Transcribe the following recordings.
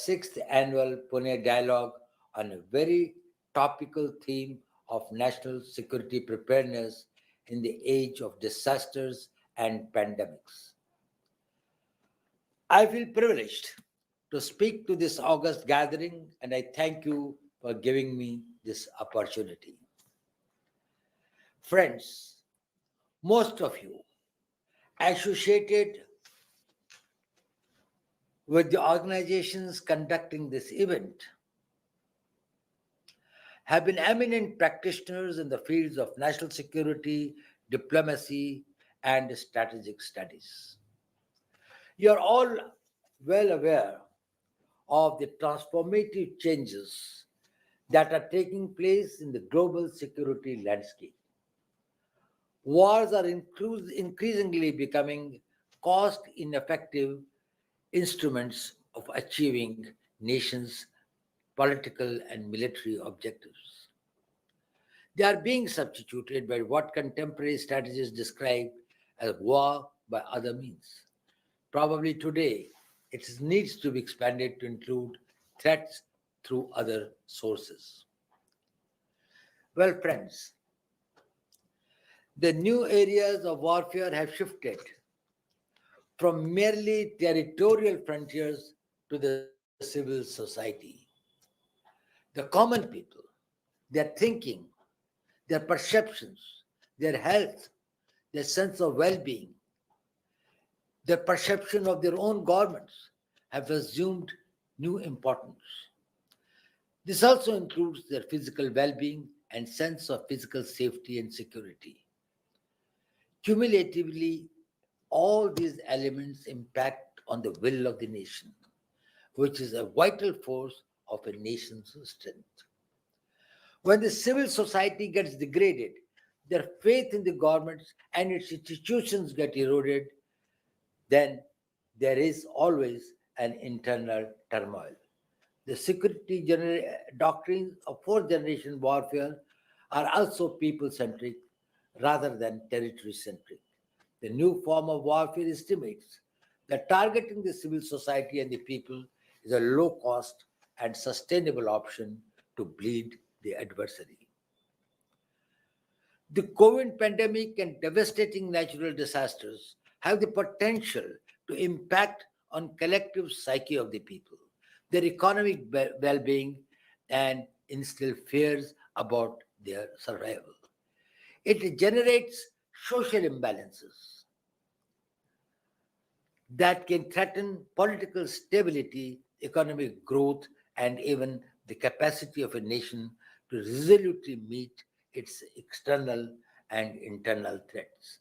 6th annual Pune Dialogue on a very topical theme of national security preparedness in the age of disasters and pandemics. I feel privileged to speak to this August gathering, and I thank you for giving me this opportunity. Friends, most of you associated with the organizations conducting this event have been eminent practitioners in the fields of national security, diplomacy, and strategic studies. You are all well aware of the transformative changes that are taking place in the global security landscape. Wars are increasingly becoming cost ineffective instruments of achieving nations' political and military objectives. They are being substituted by what contemporary strategists describe as war by other means. Probably today, it needs to be expanded to include threats through other sources. Well, friends, the new areas of warfare have shifted from merely territorial frontiers to the civil society. The common people, their thinking, their perceptions, their health, their sense of well being, their perception of their own governments have assumed new importance. This also includes their physical well being and sense of physical safety and security. Cumulatively, all these elements impact on the will of the nation, which is a vital force of a nation's strength. When the civil society gets degraded, their faith in the governments and its institutions get eroded, then there is always an internal turmoil. The security doctrines of fourth generation warfare are also people centric rather than territory centric. The new form of warfare estimates that targeting the civil society and the people is a low cost and sustainable option to bleed the adversary. The COVID pandemic and devastating natural disasters have the potential to impact on collective psyche of the people, their economic well-being, and instill fears about their survival. It generates social imbalances that can threaten political stability, economic growth, and even the capacity of a nation to resolutely meet its external and internal threats.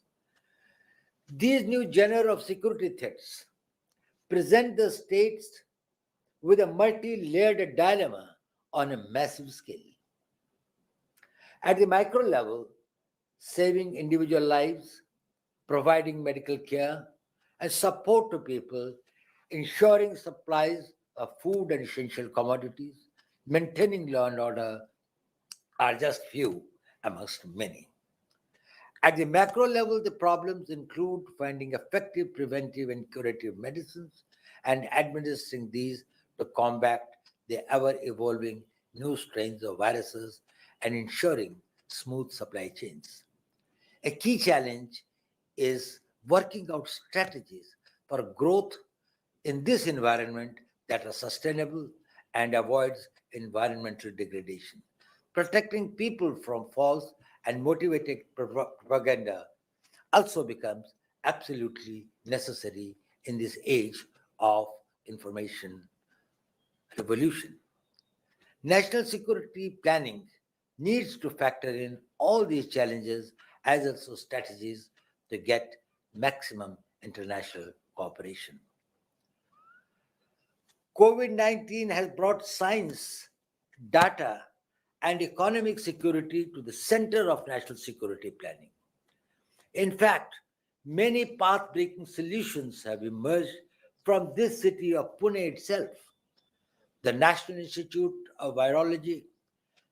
These new genre of security threats present the states with a multi-layered dilemma on a massive scale. At the micro level, saving individual lives, providing medical care and support to people, ensuring supplies of food and essential commodities, maintaining law and order are just few amongst many. At the macro level, the problems include finding effective preventive and curative medicines and administering these to combat the ever evolving new strains of viruses and ensuring smooth supply chains. A key challenge is working out strategies for growth in this environment that are sustainable and avoids environmental degradation. Protecting people from false and motivated propaganda also becomes absolutely necessary in this age of information revolution. National security planning needs to factor in all these challenges as also strategies to get maximum international cooperation. COVID 19 has brought science, data, and economic security to the center of national security planning. In fact, many path breaking solutions have emerged from this city of Pune itself. The National Institute of Virology,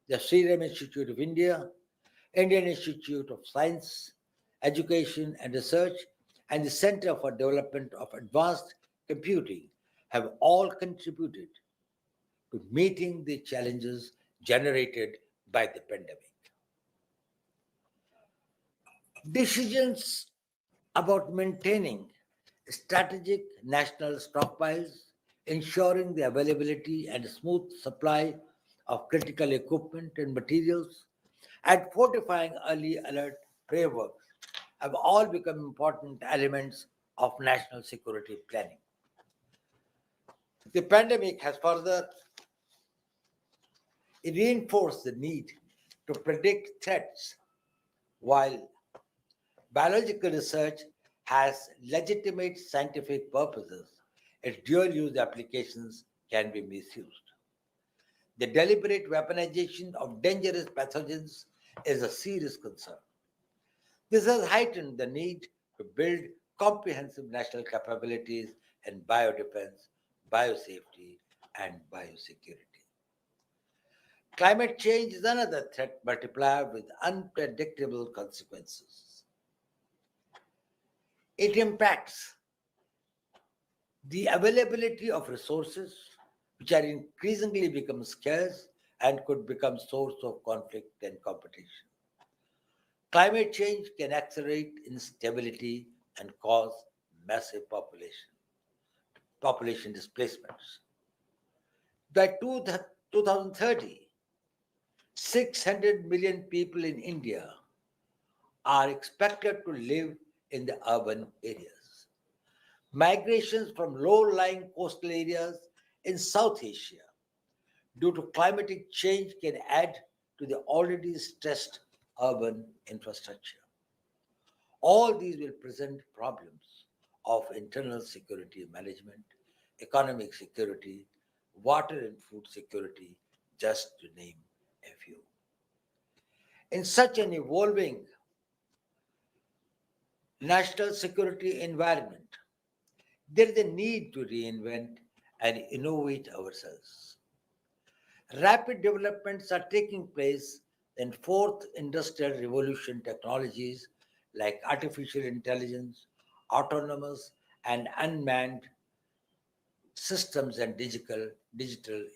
the Serum Institute of India, Indian Institute of Science, Education and Research, and the Center for Development of Advanced Computing have all contributed. to meeting the challenges generated by the pandemic. Decisions about maintaining strategic national stockpiles, ensuring the availability and smooth supply of critical equipment and materials, and fortifying early alert frameworks have all become important elements of national security planning. The pandemic has further reinforced the need to predict threats. While biological research has legitimate scientific purposes, its dual use applications can be misused. The deliberate weaponization of dangerous pathogens is a serious concern. This has heightened the need to build comprehensive national capabilities in biodefense, biosafety, and biosecurity. Climate change is another threat multiplier with unpredictable consequences. It impacts the availability of resources, which are increasingly become scarce and could become source of conflict and competition. Climate change can accelerate instability and cause massive population displacements. By 2030, 600 million people in India are expected to live in the urban areas. Migrations from low-lying coastal areas in South Asia due to climatic change can add to the already stressed urban infrastructure. All these will present problems of internal security management, economic security, water and food security, just to name a few. In such an evolving national security environment, there is a need to reinvent and innovate ourselves. Rapid developments are taking place in fourth industrial revolution technologies like artificial intelligence, autonomous and unmanned systems and digital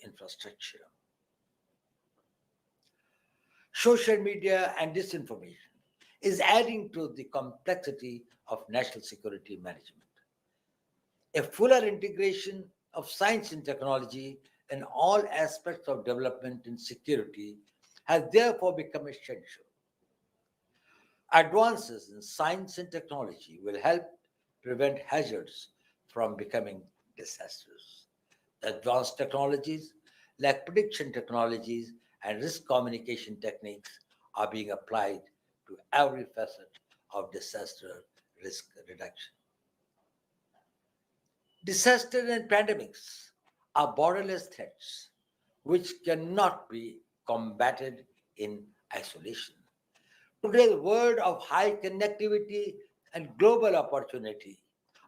infrastructure. Social media and disinformation is adding to the complexity of national security management. A fuller integration of science and technology in all aspects of development and security has therefore become essential. Advances in science and technology will help prevent hazards from becoming disasters. Advanced technologies like prediction technologies and risk communication techniques are being applied to every facet of disaster risk reduction. Disasters and pandemics are borderless threats which cannot be combated in isolation. Today's world of high connectivity and global opportunity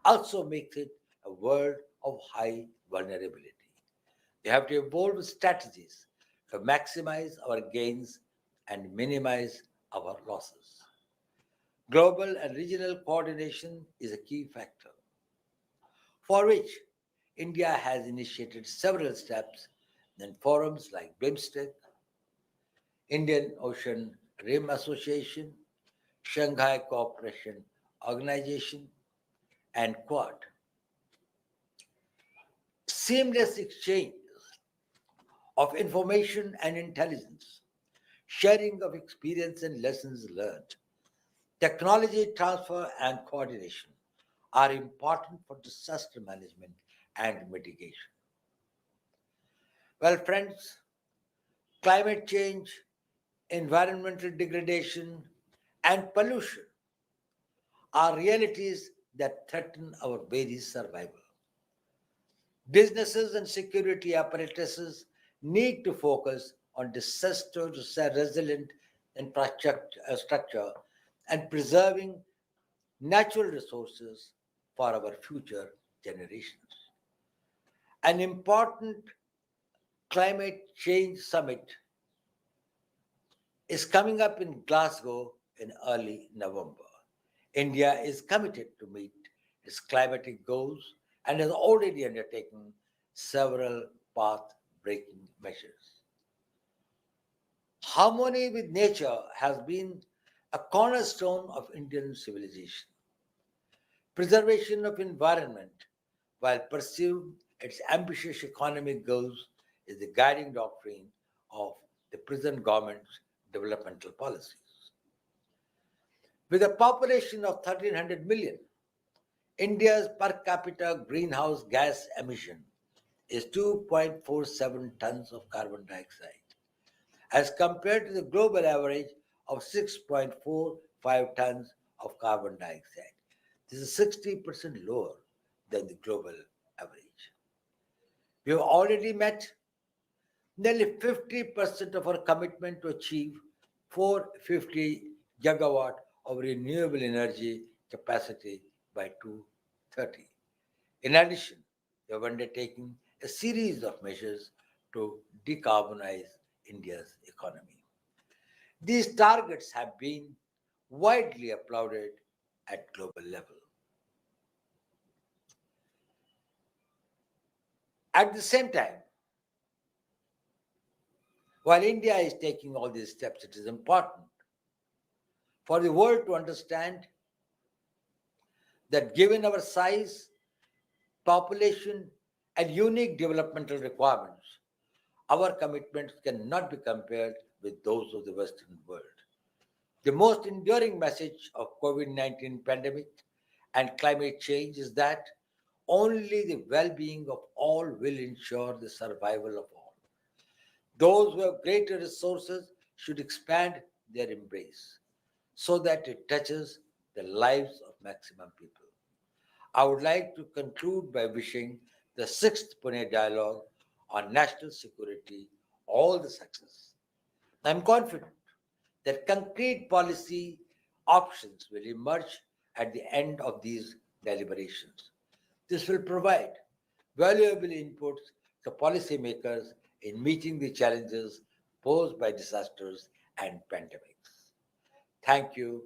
also makes it a world of high vulnerability. We have to evolve strategies to maximize our gains and minimize our losses. Global and regional coordination is a key factor, for which India has initiated several steps in forums like BIMSTEC, Indian Ocean Rim Association, Shanghai Cooperation Organization, and Quad. Seamless exchange of information and intelligence, sharing of experience and lessons learned, technology transfer and coordination are important for disaster management and mitigation. Well, friends, climate change, environmental degradation, and pollution are realities that threaten our very survival. Businesses and security apparatuses need to focus on disaster resilient infrastructure and preserving natural resources for our future generations. An important climate change summit is coming up in Glasgow in early November. India is committed to meet its climatic goals and has already undertaken several path breaking measures. Harmony with nature has been a cornerstone of Indian civilization. Preservation of environment while pursuing its ambitious economic goals is the guiding doctrine of the present government's developmental policies. With a population of 1300 million, India's per capita greenhouse gas emission is 2.47 tons of carbon dioxide, as compared to the global average of 6.45 tons of carbon dioxide. This is 60% lower than the global average. We have already met nearly 50% of our commitment to achieve 450 gigawatt of renewable energy capacity by 2030. In addition, we have undertaken a series of measures to decarbonize India's economy. These targets have been widely applauded at global level. At the same time, while India is taking all these steps, it is important for the world to understand that given our size, population, and unique developmental requirements, our commitments cannot be compared with those of the Western world. The most enduring message of COVID-19 pandemic and climate change is that only the well-being of all will ensure the survival of all. Those who have greater resources should expand their embrace so that it touches the lives of maximum people. I would like to conclude by wishing the 6th Pune Dialogue on National Security all the success. I am confident that concrete policy options will emerge at the end of these deliberations. This will provide valuable inputs to policymakers in meeting the challenges posed by disasters and pandemics. Thank you